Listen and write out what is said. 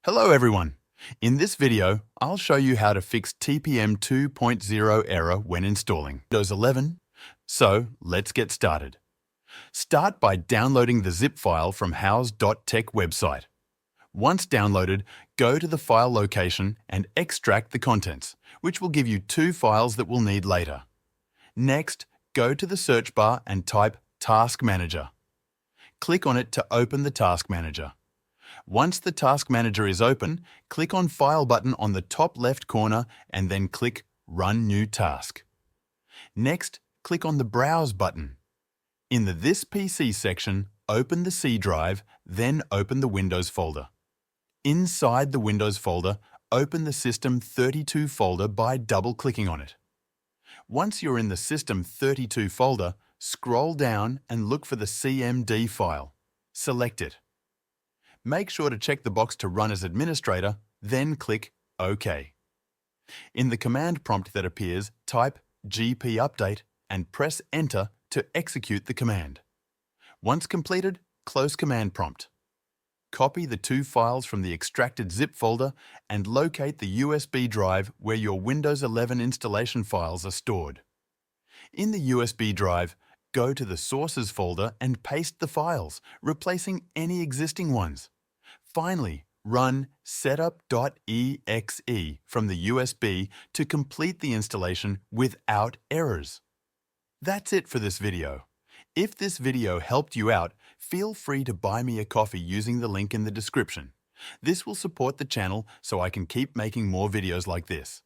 Hello everyone! In this video, I'll show you how to fix TPM 2.0 error when installing Windows 11. So, let's get started. Start by downloading the zip file from house.tech website. Once downloaded, go to the file location and extract the contents, which will give you two files that we'll need later. Next, go to the search bar and type Task Manager. Click on it to open the Task Manager. Once the Task Manager is open, click on File button on the top left corner and then click Run New Task. Next, click on the Browse button. In the This PC section, open the C drive, then open the Windows folder. Inside the Windows folder, open the System32 folder by double-clicking on it. Once you're in the System32 folder, scroll down and look for the CMD file. Select it. Make sure to check the box to run as administrator, then click OK. In the command prompt that appears, type GP update and press Enter to execute the command. Once completed, close command prompt. Copy the two files from the extracted zip folder and locate the USB drive where your Windows 11 installation files are stored. In the USB drive, go to the Sources folder and paste the files, replacing any existing ones. Finally, run setup.exe from the USB to complete the installation without errors. That's it for this video. If this video helped you out, feel free to buy me a coffee using the link in the description. This will support the channel so I can keep making more videos like this.